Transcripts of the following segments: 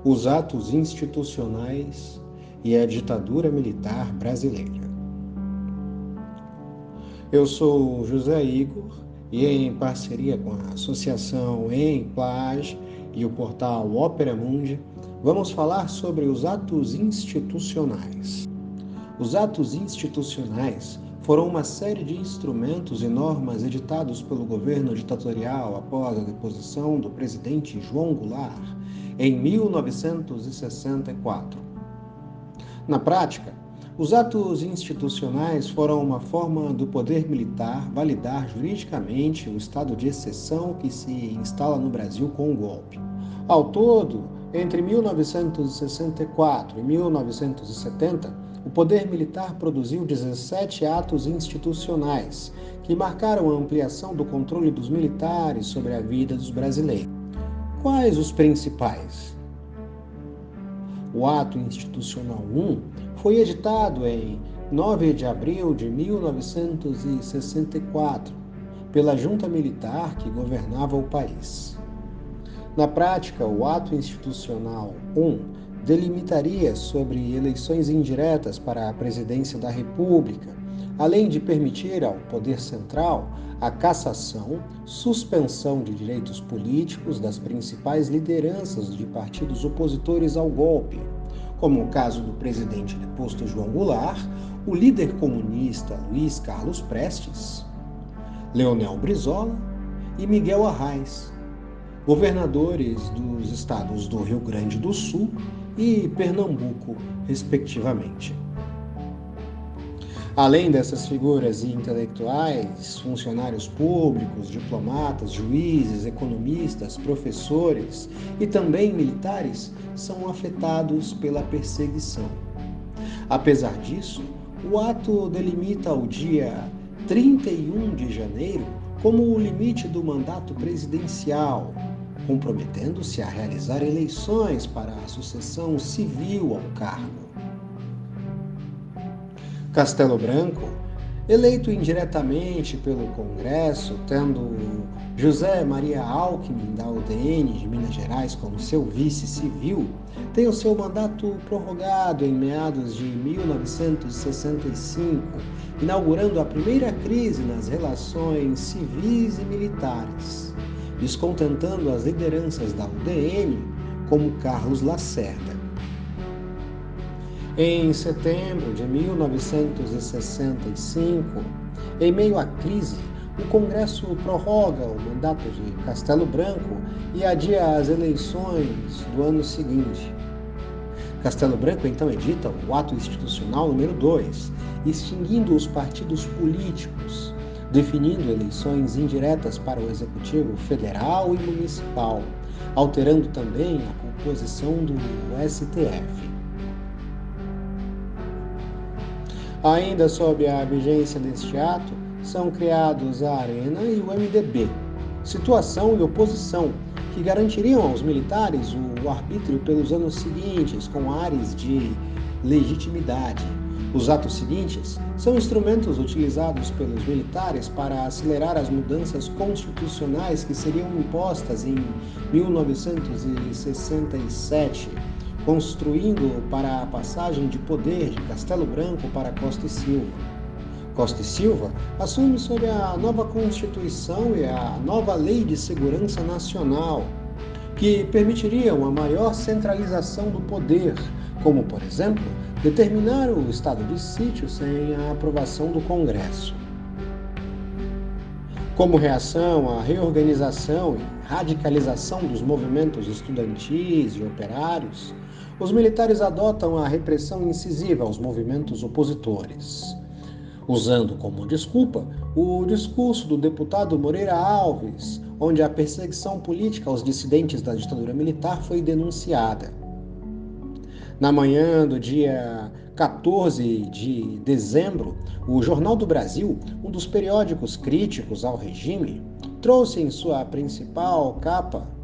os atos institucionais e a ditadura militar brasileira. Eu sou José Igor e, em parceria com a Associação Emplage e o portal Opera Mundi, vamos falar sobre os atos institucionais. Os atos institucionais foram uma série de instrumentos e normas editados pelo governo ditatorial após a deposição do presidente João Goulart em 1964. Na prática, os atos institucionais foram uma forma do poder militar validar juridicamente o estado de exceção que se instala no Brasil com o golpe. Ao todo, entre 1964 e 1970, o poder militar produziu 17 atos institucionais que marcaram a ampliação do controle dos militares sobre a vida dos brasileiros. Quais os principais? O Ato Institucional 1 foi editado em 9 de abril de 1964 pela junta militar que governava o país. Na prática, o Ato Institucional 1 delimitaria sobre eleições indiretas para a presidência da República, além de permitir ao Poder Central a cassação, suspensão de direitos políticos das principais lideranças de partidos opositores ao golpe, como o caso do presidente deposto João Goulart, o líder comunista Luiz Carlos Prestes, Leonel Brizola e Miguel Arraes, governadores dos estados do Rio Grande do Sul e Pernambuco, respectivamente. Além dessas figuras intelectuais, funcionários públicos, diplomatas, juízes, economistas, professores e também militares são afetados pela perseguição. Apesar disso, o ato delimita o dia 31 de janeiro como o limite do mandato presidencial, comprometendo-se a realizar eleições para a sucessão civil ao cargo. Castelo Branco, eleito indiretamente pelo Congresso, tendo José Maria Alckmin, da UDN de Minas Gerais, como seu vice civil, tem o seu mandato prorrogado em meados de 1965, inaugurando a primeira crise nas relações civis e militares, descontentando as lideranças da UDN, como Carlos Lacerda. Em setembro de 1965, em meio à crise, o Congresso prorroga o mandato de Castelo Branco e adia as eleições do ano seguinte. Castelo Branco então edita o Ato Institucional número 2, extinguindo os partidos políticos, definindo eleições indiretas para o Executivo Federal e Municipal, alterando também a composição do STF. Ainda sob a vigência deste ato, são criados a Arena e o MDB, situação e oposição, que garantiriam aos militares o arbítrio pelos anos seguintes, com ares de legitimidade. Os atos seguintes são instrumentos utilizados pelos militares para acelerar as mudanças constitucionais que seriam impostas em 1967, construindo para a passagem de poder de Castelo Branco para Costa e Silva. Costa e Silva assume sob a nova Constituição e a nova Lei de Segurança Nacional, que permitiriam a maior centralização do poder, como, por exemplo, determinar o estado de sítio sem a aprovação do Congresso. Como reação à reorganização e radicalização dos movimentos estudantis e operários, os militares adotam a repressão incisiva aos movimentos opositores, usando como desculpa o discurso do deputado Moreira Alves, onde a perseguição política aos dissidentes da ditadura militar foi denunciada. Na manhã do dia 14 de dezembro, o Jornal do Brasil, um dos periódicos críticos ao regime, trouxe em sua principal capa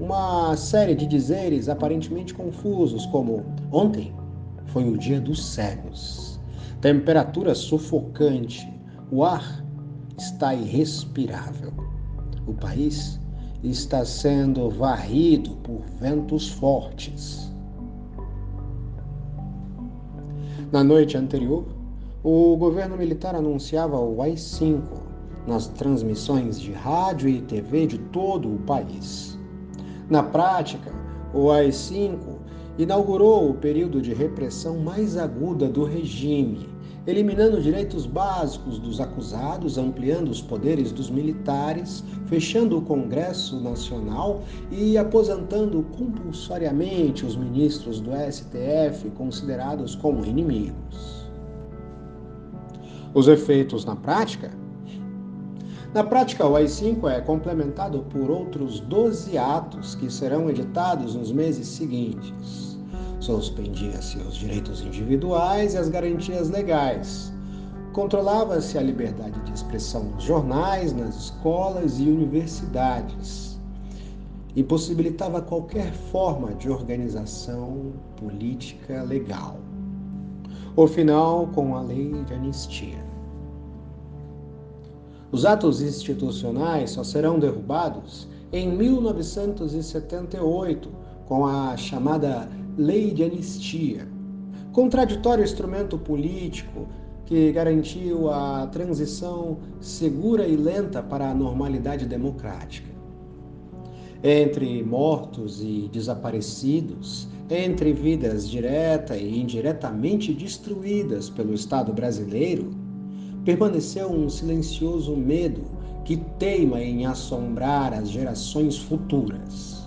uma série de dizeres aparentemente confusos, como: ontem foi o dia dos cegos, temperatura sufocante, o ar está irrespirável, o país está sendo varrido por ventos fortes. Na noite anterior, o governo militar anunciava o AI-5 nas transmissões de rádio e TV de todo o país. Na prática, o AI-5 inaugurou o período de repressão mais aguda do regime, eliminando direitos básicos dos acusados, ampliando os poderes dos militares, fechando o Congresso Nacional e aposentando compulsoriamente os ministros do STF considerados como inimigos. Os efeitos na prática? Na prática, o AI-5 é complementado por outros 12 atos que serão editados nos meses seguintes. Suspendia-se os direitos individuais e as garantias legais. Controlava-se a liberdade de expressão nos jornais, nas escolas e universidades. Impossibilitava qualquer forma de organização política legal. O final com a lei de anistia. Os atos institucionais só serão derrubados em 1978, com a chamada Lei de Anistia, contraditório instrumento político que garantiu a transição segura e lenta para a normalidade democrática. Entre mortos e desaparecidos, entre vidas direta e indiretamente destruídas pelo Estado brasileiro, permaneceu um silencioso medo que teima em assombrar as gerações futuras.